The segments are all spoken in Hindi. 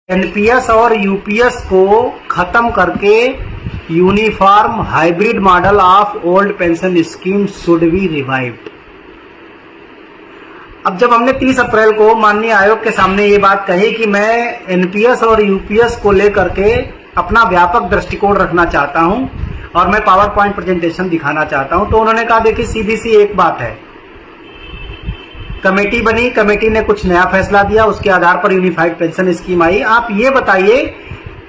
एनपीएस और यूपीएस को खत्म करके uniform hybrid model of old pension scheme should be revived. अब जब हमने 30 अप्रैल को माननीय आयोग के सामने ये बात कही कि मैं एनपीएस और यूपीएस को लेकर के अपना व्यापक दृष्टिकोण रखना चाहता हूं और मैं पावर पॉइंट प्रेजेंटेशन दिखाना चाहता हूं, तो उन्होंने कहा देखिए सीधी सी एक बात है, कमेटी बनी, कमेटी ने कुछ नया फैसला दिया, उसके आधार पर यूनिफाइड पेंशन स्कीम आई। आप ये बताइए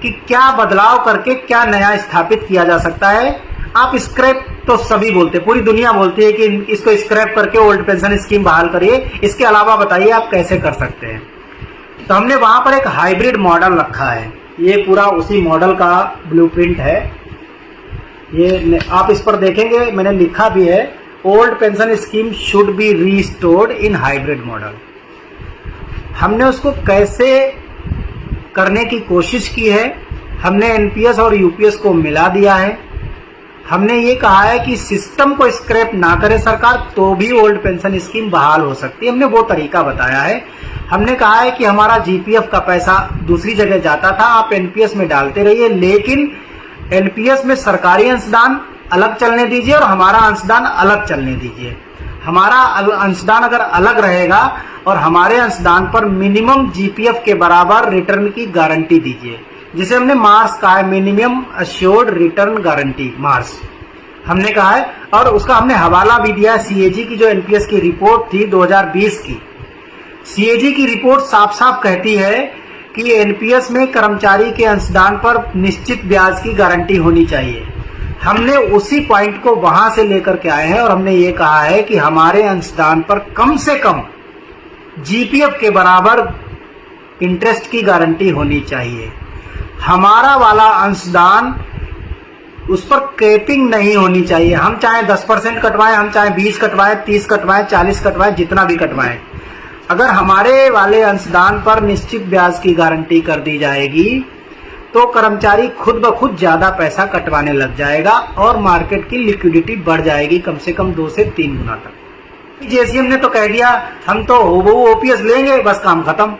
कि क्या बदलाव करके क्या नया स्थापित किया जा सकता है। आप स्क्रैप तो सभी बोलते, पूरी दुनिया बोलती है कि इसको स्क्रैप करके ओल्ड पेंशन स्कीम बहाल करिए, इसके अलावा बताइए आप कैसे कर सकते हैं। तो हमने वहां पर एक हाइब्रिड मॉडल रखा है, ये पूरा उसी मॉडल का ब्लूप्रिंट है। ये आप इस पर देखेंगे, मैंने लिखा भी है, old pension scheme should be restored in hybrid model. हमने उसको कैसे करने की कोशिश की है, हमने एनपीएस और यूपीएस को मिला दिया है। हमने ये कहा है कि सिस्टम को स्क्रैप ना करे सरकार तो भी ओल्ड पेंशन स्कीम बहाल हो सकती है, हमने वो तरीका बताया है। हमने कहा है कि हमारा जीपीएफ का पैसा दूसरी जगह जाता था, आप एनपीएस में डालते रहिए, लेकिन एनपीएस में सरकारी अंशदान अलग चलने दीजिए और हमारा अंशदान अलग चलने दीजिए। हमारा अंशदान अगर अलग रहेगा और हमारे अंशदान पर मिनिमम जीपीएफ के बराबर रिटर्न की गारंटी दीजिए, जिसे हमने मार्स कहा है, minimum assured return guarantee, Mars हमने कहा है। और उसका हमने हवाला भी दिया है सीएजी की, जो एनपीएस की रिपोर्ट थी 2020 की। सीएजी की रिपोर्ट साफ साफ कहती है कि एनपीएस में कर्मचारी के अंशदान पर निश्चित ब्याज की गारंटी होनी चाहिए। हमने उसी पॉइंट को वहां से लेकर के आए हैं और हमने ये कहा है कि हमारे अंशदान पर कम से कम जीपीएफ के बराबर इंटरेस्ट की गारंटी होनी चाहिए। हमारा वाला अंशदान, उस पर कैपिंग नहीं होनी चाहिए। हम चाहे 10% कटवाएं, हम चाहे 20 कटवाएं, 30 कटवाएं, 40 कटवाएं, जितना भी कटवाएं, अगर हमारे वाले अंशदान पर निश्चित ब्याज की गारंटी कर दी जाएगी तो कर्मचारी खुद ब खुद ज्यादा पैसा कटवाने लग जाएगा और मार्केट की लिक्विडिटी बढ़ जाएगी कम से कम 2 से 3 गुना तक। जेसीएम ने तो कह दिया हम तो हूबहू ओपीएस लेंगे, बस काम खत्म।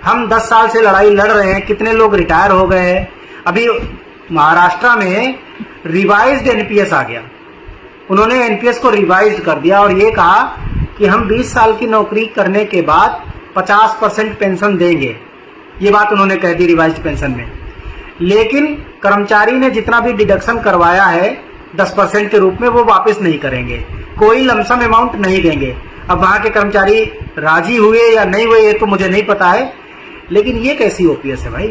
हम 10 साल से लड़ाई लड़ रहे हैं, कितने लोग रिटायर हो गए हैं। अभी महाराष्ट्र में रिवाइज्ड एनपीएस आ गया, उन्होंने एनपीएस को रिवाइज्ड कर दिया और ये कहा कि हम 20 साल की नौकरी करने के बाद 50% पेंशन देंगे। ये बात उन्होंने कह दी रिवाइज्ड पेंशन में, लेकिन कर्मचारी ने जितना भी डिडक्शन करवाया है 10% के रूप में वो वापस नहीं करेंगे, कोई लमसम अमाउंट नहीं देंगे। अब वहां के कर्मचारी राजी हुए या नहीं हुए ये तो मुझे नहीं पता है, लेकिन ये कैसी ओपीएस है भाई?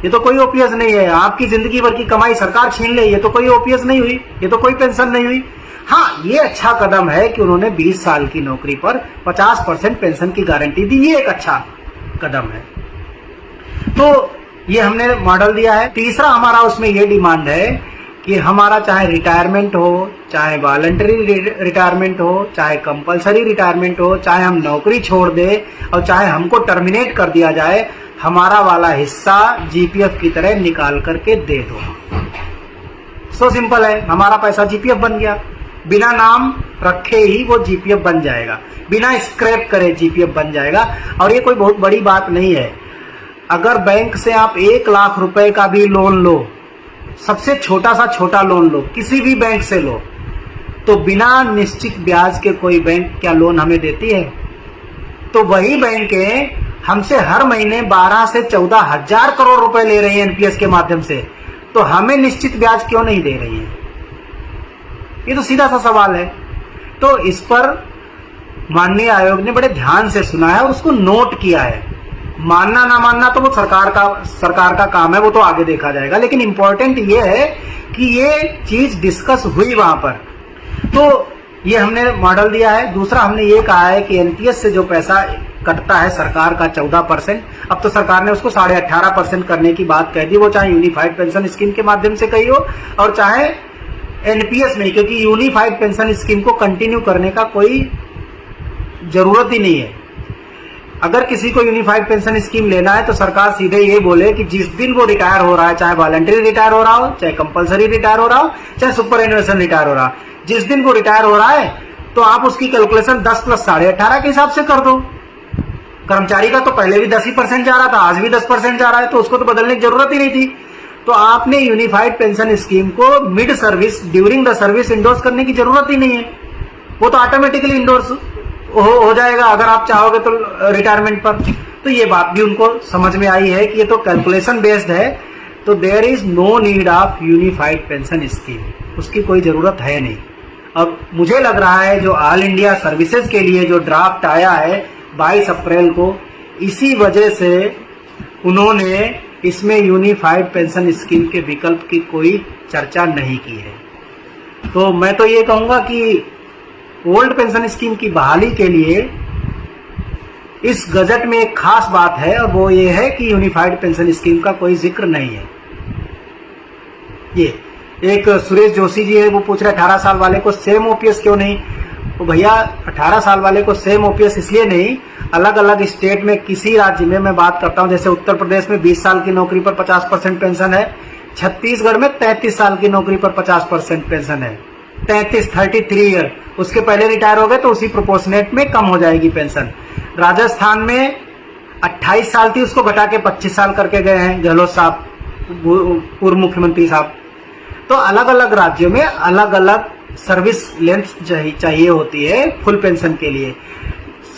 ये तो कोई ओपीएस नहीं है। आपकी जिंदगी भर की कमाई सरकार छीन ले, ये तो कोई ओपीएस नहीं हुई, ये तो कोई पेंशन नहीं हुई। हाँ, ये अच्छा कदम है कि उन्होंने 20 साल की नौकरी पर 50% पेंशन की गारंटी दी, ये एक अच्छा कदम है। तो ये हमने मॉडल दिया है। तीसरा हमारा उसमें ये डिमांड है कि हमारा चाहे रिटायरमेंट हो, चाहे वॉलंटरी रिटायरमेंट हो, चाहे कंपलसरी रिटायरमेंट हो, चाहे हम नौकरी छोड़ दे और चाहे हमको टर्मिनेट कर दिया जाए, हमारा वाला हिस्सा जीपीएफ की तरह निकाल करके दे दो। सो सिंपल है, हमारा पैसा जीपीएफ बन गया, बिना नाम रखे ही वो जीपीएफ बन जाएगा, बिना स्क्रैप करे जीपीएफ बन जाएगा। और ये कोई बहुत बड़ी बात नहीं है। अगर बैंक से आप 1 लाख रुपए का भी लोन लो, सबसे छोटा सा छोटा लोन लो, किसी भी बैंक से लो, तो बिना निश्चित ब्याज के कोई बैंक क्या लोन हमें देती है? तो वही बैंकें हमसे हर महीने 12 से 14 हजार करोड़ रुपए ले रही है एनपीएस के माध्यम से, तो हमें निश्चित ब्याज क्यों नहीं दे रही है? ये तो सीधा सा सवाल है। तो इस पर माननीय आयोग ने बड़े ध्यान से सुना है और उसको नोट किया है। मानना ना मानना तो वो सरकार का काम है, वो तो आगे देखा जाएगा, लेकिन इंपॉर्टेंट ये है कि ये चीज डिस्कस हुई वहां पर। तो ये हमने मॉडल दिया है। दूसरा हमने ये कहा है कि एनपीएस से जो पैसा कटता है सरकार का 14%, अब तो सरकार ने उसको 18.5% करने की बात कह दी, वो चाहे यूनिफाइड पेंशन स्कीम के माध्यम से कही हो और चाहे एनपीएस में, क्योंकि यूनिफाइड पेंशन स्कीम को कंटिन्यू करने का कोई जरूरत ही नहीं है। अगर किसी को यूनिफाइड पेंशन स्कीम लेना है तो सरकार सीधे ये बोले कि जिस दिन वो रिटायर हो रहा है, चाहे वॉलंटरी रिटायर हो रहा हो, चाहे कंपलसरी रिटायर हो रहा हो, चाहे सुपर एनुएशन रिटायर हो रहा हो, जिस दिन वो रिटायर हो रहा है तो आप उसकी कैलकुलेशन 10 + 18.5 के हिसाब से कर दो। कर्मचारी का तो पहले भी 10% जा रहा था, आज भी 10% जा रहा है, तो उसको तो बदलने की जरूरत ही नहीं थी। तो आपने यूनिफाइड पेंशन स्कीम को mid service, during the service endorse करने की जरूरत ही नहीं है। वो तो ऑटोमेटिकली इंडोर्स हो जाएगा अगर आप चाहोगे तो रिटायरमेंट पर। तो ये बात भी उनको समझ में आई है कि ये तो कैलकुलेशन बेस्ड है, तो there is no need of unified pension scheme, उसकी कोई जरूरत है नहीं। अब मुझे लग रहा है जो ऑल इंडिया सर्विसेज के लिए जो ड्राफ्ट आया है 22 अप्रैल को, इसी वजह से उन्होंने इसमें यूनिफाइड पेंशन स्कीम के विकल्प की कोई चर्चा नहीं की है। तो मैं तो ये कहूंगा कि ओल्ड पेंशन स्कीम की बहाली के लिए इस गजट में एक खास बात है, और वो ये है कि यूनिफाइड पेंशन स्कीम का कोई जिक्र नहीं है। ये एक सुरेश जोशी जी है, वो पूछ रहे 18 साल वाले को सेम ओपीएस क्यों नहीं। तो भैया 18 साल वाले को सेम ओपीएस इसलिए नहीं, अलग अलग स्टेट में किसी राज्य में मैं बात करता हूं, जैसे उत्तर प्रदेश में 20 साल की नौकरी पर 50% पेंशन है, छत्तीसगढ़ में 33 साल की नौकरी पर 50% पेंशन है, 33 ईयर, उसके पहले रिटायर हो गए तो उसी प्रोपोर्शनेट में कम हो जाएगी पेंशन। राजस्थान में 28 साल थी, उसको घटा के 25 साल करके गए हैं गहलोत साहब, पूर्व मुख्यमंत्री साहब। तो अलग अलग राज्यों में अलग अलग सर्विस लेंथ चाहिए होती है फुल पेंशन के लिए।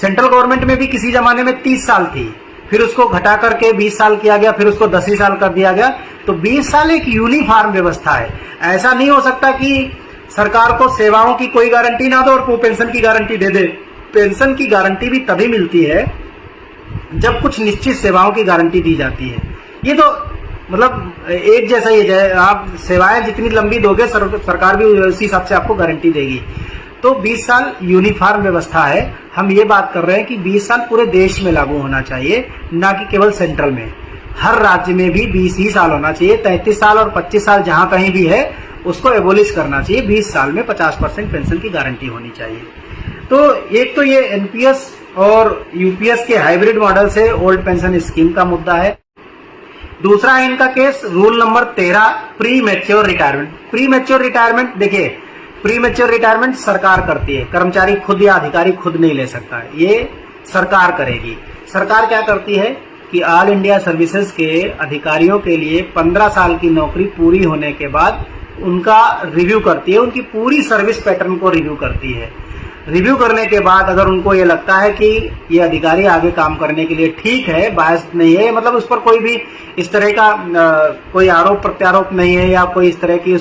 सेंट्रल गवर्नमेंट में भी किसी जमाने में 30 साल थी, फिर उसको घटा करके 20 साल किया गया, फिर उसको 10 ही साल कर दिया गया। तो 20 साल एक यूनिफॉर्म व्यवस्था है। ऐसा नहीं हो सकता कि सरकार को सेवाओं की कोई गारंटी ना दो और वो पेंशन की गारंटी दे दे। पेंशन की गारंटी भी तभी मिलती है जब कुछ निश्चित सेवाओं की गारंटी दी जाती है। ये तो मतलब एक जैसा ही है, आप सेवाएं जितनी लंबी दोगे सरकार भी उसी हिसाब से आपको गारंटी देगी। तो 20 साल यूनिफॉर्म व्यवस्था है। हम ये बात कर रहे हैं कि 20 साल पूरे देश में लागू होना चाहिए, ना कि केवल सेंट्रल में। हर राज्य में भी 20 ही साल होना चाहिए। 33 साल और 25 साल जहां कहीं भी है उसको एबोलिश करना चाहिए। 20 साल में 50% पेंशन की गारंटी होनी चाहिए। तो एक तो ये एनपीएस और यूपीएस के हाइब्रिड मॉडल से ओल्ड पेंशन स्कीम का मुद्दा है। दूसरा है इनका case rule number 13, pre mature retirement. Pre mature retirement, देखिए प्री मैच्योर रिटायरमेंट सरकार करती है, कर्मचारी खुद या अधिकारी खुद नहीं ले सकता है, ये सरकार करेगी। सरकार क्या करती है कि ऑल इंडिया सर्विसेज के अधिकारियों के लिए 15 साल की नौकरी पूरी होने के बाद उनका रिव्यू करती है, उनकी पूरी सर्विस पैटर्न को रिव्यू करती है। रिव्यू करने के बाद अगर उनको ये लगता है कि ये अधिकारी आगे काम करने के लिए ठीक है, बायस नहीं है, मतलब उस पर कोई भी इस तरह का कोई आरोप प्रत्यारोप नहीं है, या कोई इस तरह की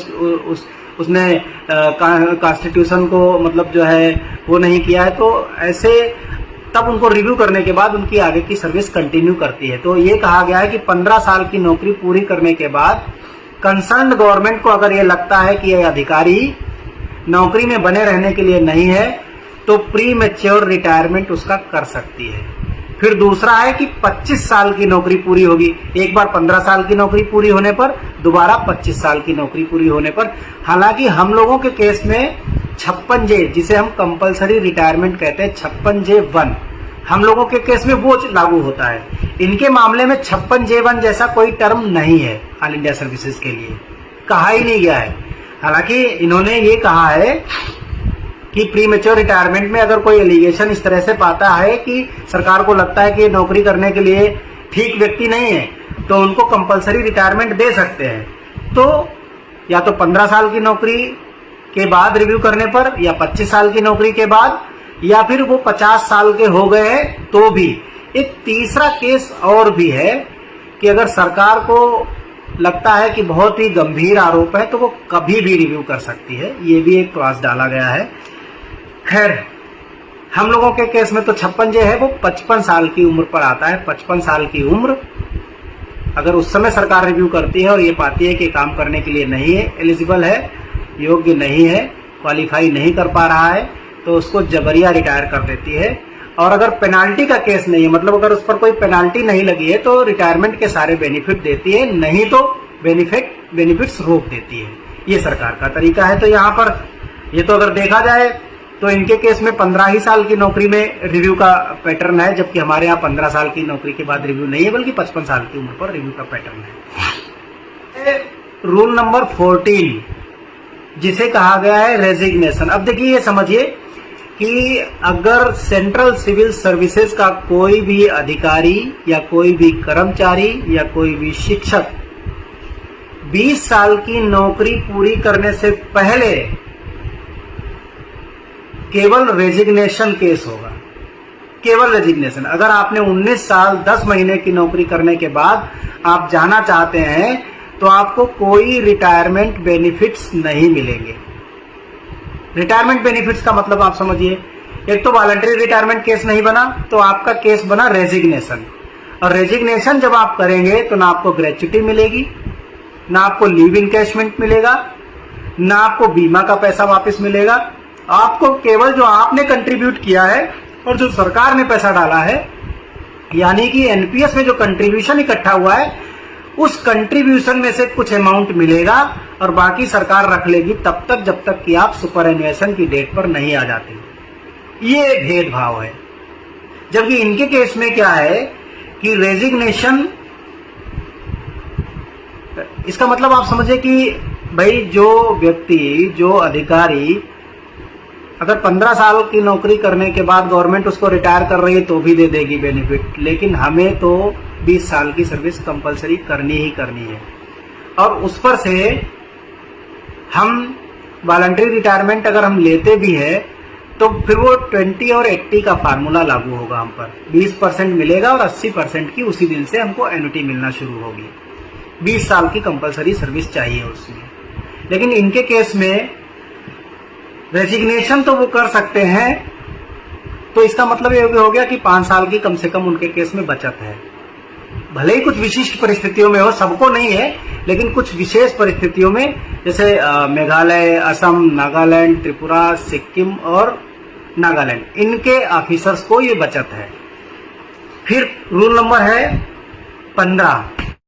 उसने कॉन्स्टिट्यूशन को मतलब जो है वो नहीं किया है, तो ऐसे तब उनको रिव्यू करने के बाद उनकी आगे की सर्विस कंटिन्यू करती है। तो ये कहा गया है कि 15 साल की नौकरी पूरी करने के बाद कंसर्न गवर्नमेंट को अगर ये लगता है कि ये अधिकारी नौकरी में बने रहने के लिए नहीं है तो प्री मैच्योर रिटायरमेंट उसका कर सकती है। फिर दूसरा है कि 25 साल की नौकरी पूरी होगी, एक बार 15 साल की नौकरी पूरी होने पर, दोबारा 25 साल की नौकरी पूरी होने पर। हालांकि हम लोगों के केस में 56J, जिसे हम कंपलसरी रिटायरमेंट कहते हैं, 56J1 हम लोगों के केस में वो लागू होता है। इनके मामले में 56J1 जैसा कोई टर्म नहीं है ऑल इंडिया सर्विसेज के लिए, कहा ही नहीं गया है। हालांकि इन्होंने ये कहा है कि प्री मैच्योर रिटायरमेंट में अगर कोई एलिगेशन इस तरह से पाता है कि सरकार को लगता है कि नौकरी करने के लिए ठीक व्यक्ति नहीं है, तो उनको कंपलसरी रिटायरमेंट दे सकते हैं। तो या तो 15 साल की नौकरी के बाद रिव्यू करने पर, या 25 साल की नौकरी के बाद, या फिर वो 50 साल के हो गए हैं तो भी। एक तीसरा केस और भी है कि अगर सरकार को लगता है कि बहुत ही गंभीर आरोप है तो वो कभी भी रिव्यू कर सकती है, ये भी एक क्लॉज डाला गया है। खैर, हम लोगों के केस में तो 56J है, वो 55 साल की उम्र पर आता है। 55 साल की उम्र अगर उस समय सरकार रिव्यू करती है और ये पाती है कि काम करने के लिए नहीं है, एलिजिबल है, योग्य नहीं है, क्वालिफाई नहीं कर पा रहा है, तो उसको जबरिया रिटायर कर देती है। और अगर पेनाल्टी का केस नहीं है, मतलब अगर उस पर कोई पेनाल्टी नहीं लगी है, तो रिटायरमेंट के सारे बेनिफिट देती है, नहीं तो बेनिफिट्स रोक देती है। ये सरकार का तरीका है। तो यहाँ पर ये तो अगर देखा जाए तो इनके केस में 15 ही साल की नौकरी में रिव्यू का पैटर्न है, जबकि हमारे यहाँ 15 साल की नौकरी के बाद रिव्यू नहीं है, बल्कि 55 साल की उम्र पर रिव्यू का पैटर्न है। रूल नंबर 14 जिसे कहा गया है रेजिग्नेशन। अब देखिए, ये समझिए कि अगर सेंट्रल सिविल सर्विसेज का कोई भी अधिकारी या कोई भी कर्मचारी या कोई भी शिक्षक 20 साल की नौकरी पूरी करने से पहले केवल रेजिग्नेशन केस होगा, केवल रेजिग्नेशन। अगर आपने 19 साल 10 महीने की नौकरी करने के बाद आप जाना चाहते हैं तो आपको कोई रिटायरमेंट बेनिफिट्स नहीं मिलेंगे। रिटायरमेंट बेनिफिट्स का मतलब आप समझिए, एक तो वॉलंटरी रिटायरमेंट केस नहीं बना तो आपका केस बना रेजिग्नेशन, और रेजिग्नेशन जब आप करेंगे तो ना आपको ग्रेच्युटी मिलेगी, ना आपको लीव इनकैशमेंट मिलेगा, ना आपको बीमा का पैसा वापस मिलेगा। आपको केवल जो आपने कंट्रीब्यूट किया है और जो सरकार ने पैसा डाला है, यानी कि एनपीएस में जो कंट्रीब्यूशन इकट्ठा हुआ है, उस कंट्रीब्यूशन में से कुछ अमाउंट मिलेगा और बाकी सरकार रख लेगी तब तक जब तक कि आप सुपरएनुएशन की डेट पर नहीं आ जाते। ये भेदभाव है। जबकि इनके केस में क्या है कि रेजिग्नेशन, इसका मतलब आप समझे कि भाई जो व्यक्ति, जो अधिकारी अगर 15 साल की नौकरी करने के बाद गवर्नमेंट उसको रिटायर कर रही है तो भी दे देगी बेनिफिट, लेकिन हमें तो 20 साल की सर्विस कंपलसरी करनी ही करनी है। और उस पर से हम वॉलंटरी रिटायरमेंट अगर हम लेते भी है तो फिर वो 20 और 80 का फार्मूला लागू होगा हम पर। 20% मिलेगा और 80% की उसी दिन से हमको एन्युटी मिलना शुरू होगी। 20 साल की कंपलसरी सर्विस चाहिए उसमें। लेकिन इनके केस में रेजिग्नेशन तो वो कर सकते हैं, तो इसका मतलब ये भी हो गया कि 5 साल की कम से कम उनके केस में बचत है। भले ही कुछ विशिष्ट परिस्थितियों में हो, सबको नहीं है, लेकिन कुछ विशेष परिस्थितियों में, जैसे मेघालय, असम, नागालैंड, त्रिपुरा, सिक्किम और नागालैंड, इनके ऑफिसर्स को ये बचत है। फिर रूल नंबर है 15।